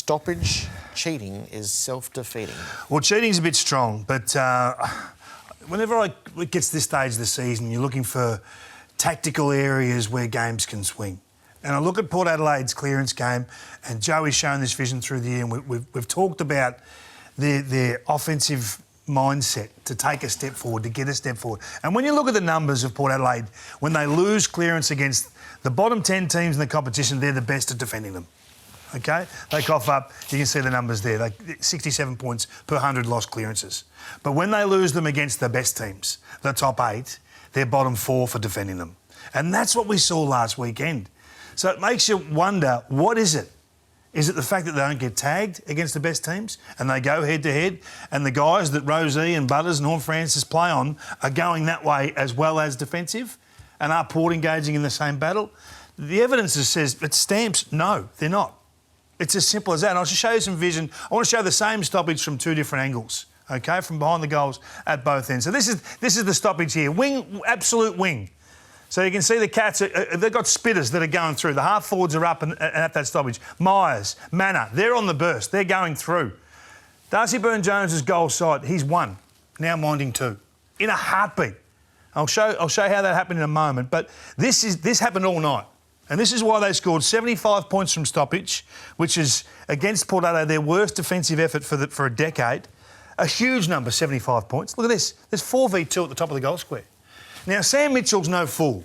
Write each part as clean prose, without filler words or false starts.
stoppage cheating is self-defeating. Well, cheating's a bit strong, but whenever it gets to this stage of the season, you're looking for tactical areas where games can swing. And I look at Port Adelaide's clearance game, and Joey's shown this vision through the year, and we've talked about their offensive mindset to take a step forward, to get a step forward. And when you look at the numbers of Port Adelaide, when they lose clearance against the bottom 10 teams in the competition, they're the best at defending them. OK? They cough up, you can see the numbers there, 67 points per 100 lost clearances. But when they lose them against the best teams, the top 8, they're bottom 4 for defending them. And that's what we saw last weekend. So it makes you wonder, what is it? Is it the fact that they don't get tagged against the best teams and they go head-to-head, and the guys that Rosie and Butters and Horne-Francis play on are going that way as well as defensive, and are Port engaging in the same battle? The evidence says it stamps no, they're not. It's as simple as that. And I'll just show you some vision. I want to show the same stoppage from 2 different angles, OK, from behind the goals at both ends. So this is the stoppage here. Wing, absolute wing. So you can see the Cats, they've got spitters that are going through. The half forwards are up and at that stoppage. Myers, Manor, they're on the burst. They're going through. Darcy Byrne-Jones's goal sight, he's 1, now minding 2, in a heartbeat. I'll show how that happened in a moment. But this happened all night. And this is why they scored 75 points from stoppage, which is, against Port Adelaide, their worst defensive effort for a decade. A huge number, 75 points. Look at this. There's 4v2 at the top of the goal square. Now, Sam Mitchell's no fool.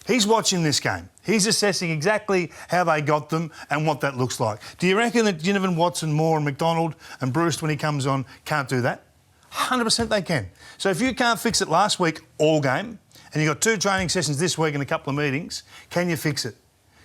He's watching this game. He's assessing exactly how they got them and what that looks like. Do you reckon that Ginnivan, Watson, Moore and McDonald and Bruce, when he comes on, can't do that? 100% they can. So if you can't fix it last week all game, and you've got 2 training sessions this week and a couple of meetings, can you fix it?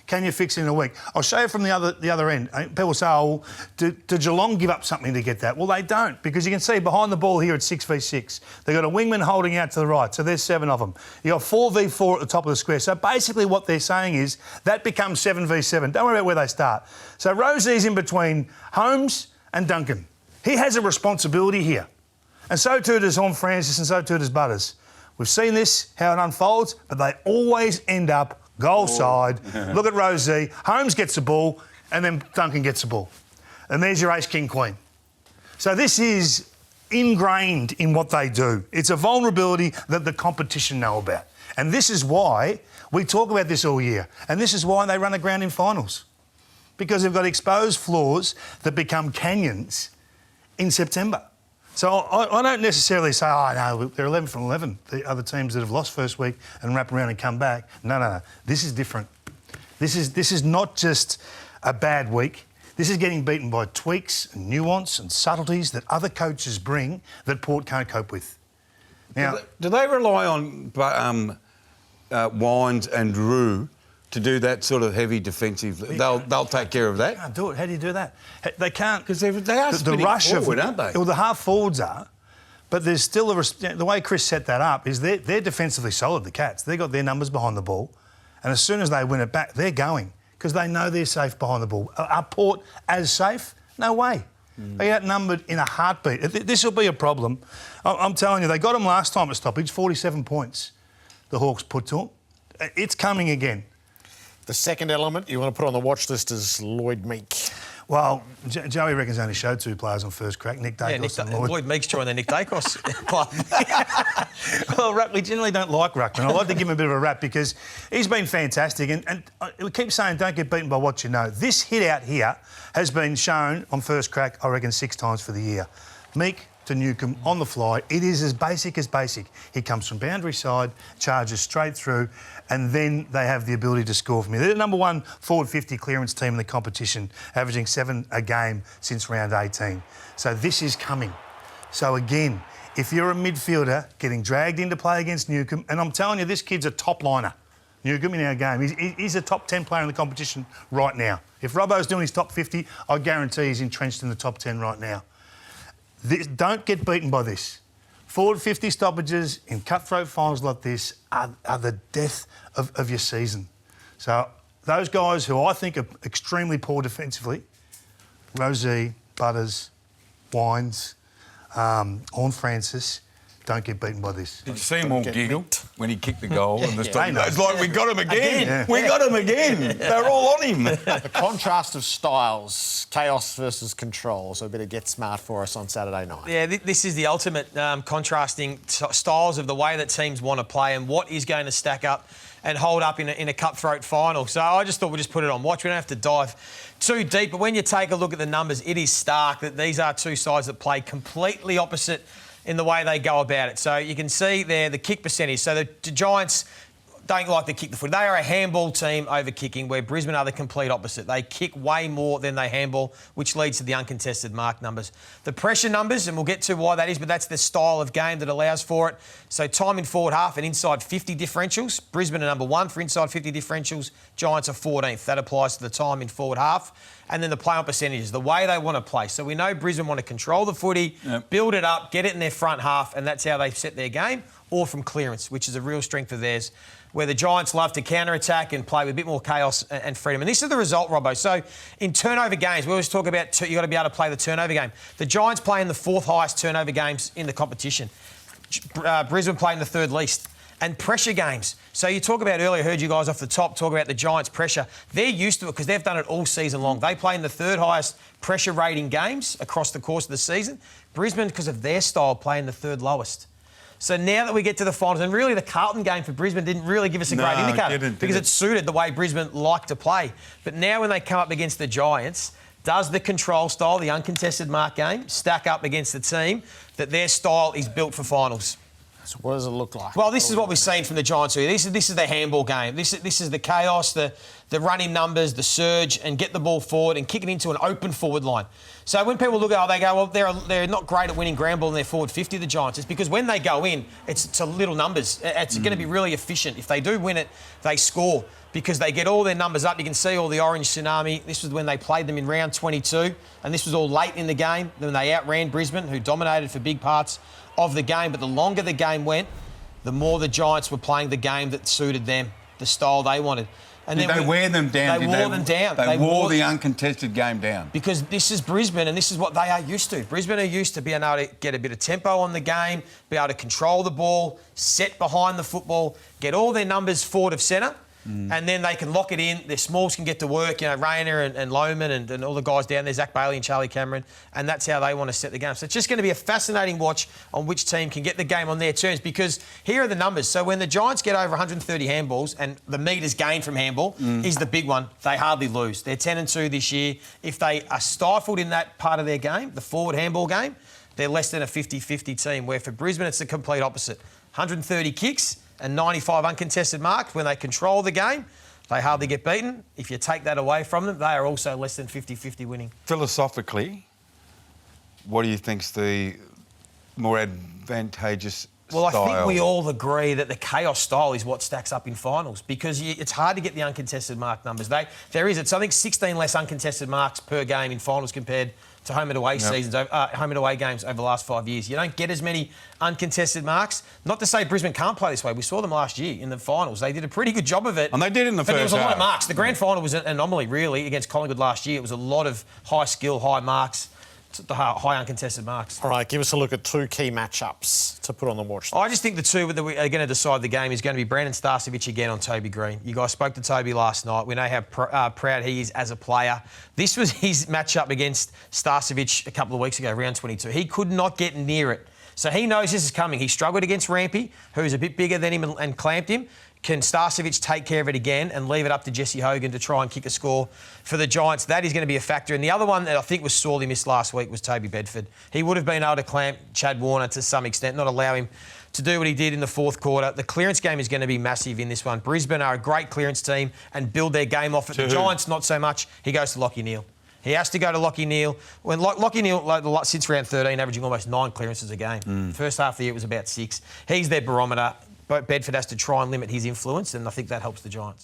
Can you fix it in a week? I'll show you from the other end. People say, oh, did Geelong give up something to get that? Well, they don't, because you can see behind the ball here at 6v6. They've got a wingman holding out to the right, so there's 7 of them. You've got 4v4 at the top of the square. So basically what they're saying is that becomes 7v7. Don't worry about where they start. So Rosie's in between Holmes and Duncan. He has a responsibility here. And so too does Horne-Francis, and so too does Butters. We've seen this, how it unfolds, but they always end up goal side. Look at Rosie. Holmes gets the ball, and then Duncan gets the ball. And there's your ace, king, queen. So this is ingrained in what they do. It's a vulnerability that the competition know about. And this is why we talk about this all year. And this is why they run aground in finals. Because they've got exposed flaws that become canyons in September. So I don't necessarily say, oh, no, they're 11 from 11, the other teams that have lost first week and wrap around and come back. No. This is different. This is not just a bad week. This is getting beaten by tweaks and nuance and subtleties that other coaches bring that Port can't cope with. Now, do they rely on Wines and Rue to do that sort of heavy defensive? They'll take care of that. They can't do it. How do you do that? They can't, because they are spinning forward, aren't they? Well, the half forwards are, but there's still the way Chris set that up is they're defensively solid. The Cats, they've got their numbers behind the ball, and as soon as they win it back, they're going because they know they're safe behind the ball. Are Port as safe? No way. They get outnumbered in a heartbeat. This will be a problem. I'm telling you, they got them last time at stoppage, 47 points. The Hawks put to them. It's coming again. The second element you want to put on the watch list is Lloyd Meek. Well, Joey reckons only showed 2 players on first crack, Nick Dacos and Lloyd. Lloyd Meek's joined the Nick Dacos club. Well, we generally don't like Ruckman. I like to give him a bit of a rap because he's been fantastic. And we keep saying don't get beaten by what you know. This hit out here has been shown on first crack, I reckon, 6 times for the year. Meek to Newcombe on the fly. It is as basic as basic. He comes from boundary side, charges straight through, and then they have the ability to score from here. They're the number 1 forward 50 clearance team in the competition, averaging 7 a game since round 18. So this is coming. So again, if you're a midfielder getting dragged into play against Newcombe, and I'm telling you, this kid's a top liner, Newcombe, in our game. He's a top 10 player in the competition right now. If Robbo's doing his top 50, I guarantee he's entrenched in the top 10 right now. Don't get beaten by this. Forward 50 stoppages in cutthroat finals like this are the death of your season. So those guys who I think are extremely poor defensively, Rosie, Butters, Wines, Horne-Francis, don't get beaten by this. Did you see him all giggle when he kicked the goal? And the They know. it's like, we got him again. Yeah. We got him again. They're all on him. The contrast of styles, chaos versus control. So a bit of get smart for us on Saturday night. Yeah, this is the ultimate contrasting styles of the way that teams want to play and what is going to stack up and hold up in a cutthroat final. So I just thought we'd just put it on watch. We don't have to dive too deep, but when you take a look at the numbers, it is stark that these are two sides that play completely opposite in the way they go about it. So you can see there the kick percentage. So the Giants don't like to kick the foot. They are a handball team over kicking, where Brisbane are the complete opposite. They kick way more than they handball, which leads to the uncontested mark numbers. The pressure numbers, and we'll get to why that is, but that's the style of game that allows for it. So time in forward half and inside 50 differentials. Brisbane are number 1 for inside 50 differentials. Giants are 14th. That applies to the time in forward half. And then the play-on percentages, the way they want to play. So we know Brisbane want to control the footy, build it up, get it in their front half, and that's how they set their game, or from clearance, which is a real strength of theirs, where the Giants love to counter-attack and play with a bit more chaos and freedom. And this is the result, Robbo. So in turnover games, we always talk about you've got to be able to play the turnover game. The Giants play in the 4th highest turnover games in the competition. Brisbane play in the 3rd least. And pressure games. So you talk about earlier, I heard you guys off the top talk about the Giants' pressure. They're used to it because they've done it all season long. They play in the 3rd highest pressure rating games across the course of the season. Brisbane, because of their style, play in the 3rd lowest. So now that we get to the finals, and really the Carlton game for Brisbane didn't really give us a great indicator because it suited the way Brisbane like to play. But now when they come up against the Giants, does the control style, the uncontested mark game, stack up against the team that their style is built for finals? So what does it look like? Well, this is what we've seen from the Giants here. This is the handball game. This is the chaos, the running numbers, the surge, and get the ball forward and kick it into an open forward line. So when people look at it, they go, well, they're not great at winning ground ball in their forward 50, the Giants. It's because when they go in, it's to little numbers. It's going to be really efficient. If they do win it, they score because they get all their numbers up. You can see all the orange tsunami. This was when they played them in round 22, and this was all late in the game when they outran Brisbane, who dominated for big parts of the game. But the longer the game went, the more the Giants were playing the game that suited them, the style they wanted. And Did they wear them down? They wore them down. They wore the uncontested game down. Because this is Brisbane and this is what they are used to. Brisbane are used to being able to get a bit of tempo on the game, be able to control the ball, set behind the football, get all their numbers forward of centre, and then they can lock it in. Their smalls can get to work, you know, Rayner and Lohman and all the guys down there, Zach Bailey and Charlie Cameron, and that's how they want to set the game. So it's just going to be a fascinating watch on which team can get the game on their terms, because here are the numbers. So when the Giants get over 130 handballs, and the metres gained from handball is the big one, they hardly lose. They're 10-2 this year. If they are stifled in that part of their game, the forward handball game, they're less than a 50-50 team, where for Brisbane it's the complete opposite. 130 kicks and 95 uncontested marks. When they control the game, they hardly get beaten. If you take that away from them, they are also less than 50-50 winning. Philosophically, what do you think's the more advantageous Well, style? I think we all agree that the chaos style is what stacks up in finals, because it's hard to get the uncontested mark numbers. It's I think 16 less uncontested marks per game in finals compared to home and away seasons, home and away games over the last 5 years. You don't get as many uncontested marks. Not to say Brisbane can't play this way. We saw them last year in the finals. They did a pretty good job of it. And they did in the but first there was a lot of half. marks. The grand final was an anomaly, really, against Collingwood last year. It was a lot of high skill, high marks, the high uncontested marks. All right, give us a look at 2 key matchups to put on the watch list. I just think the two that are going to decide the game is going to be Brandon Starcevic again on Toby Green. You guys spoke to Toby last night. We know how proud he is as a player. This was his matchup against Starcevic a couple of weeks ago, round 22. He could not get near it. So he knows this is coming. He struggled against Rampy, who's a bit bigger than him and clamped him. Can Starcevic take care of it again and leave it up to Jesse Hogan to try and kick a score for the Giants? That is going to be a factor. And the other one that I think was sorely missed last week was Toby Bedford. He would have been able to clamp Chad Warner to some extent, not allow him to do what he did in the fourth quarter. The clearance game is going to be massive in this one. Brisbane are a great clearance team and build their game off it. The Giants, not so much. He goes to Lachie Neale. He has to go to Lachie Neale. When Lachie Neale, since round 13, averaging almost 9 clearances a game. First half of the year it was about 6. He's their barometer. But Bedford has to try and limit his influence, and I think that helps the Giants.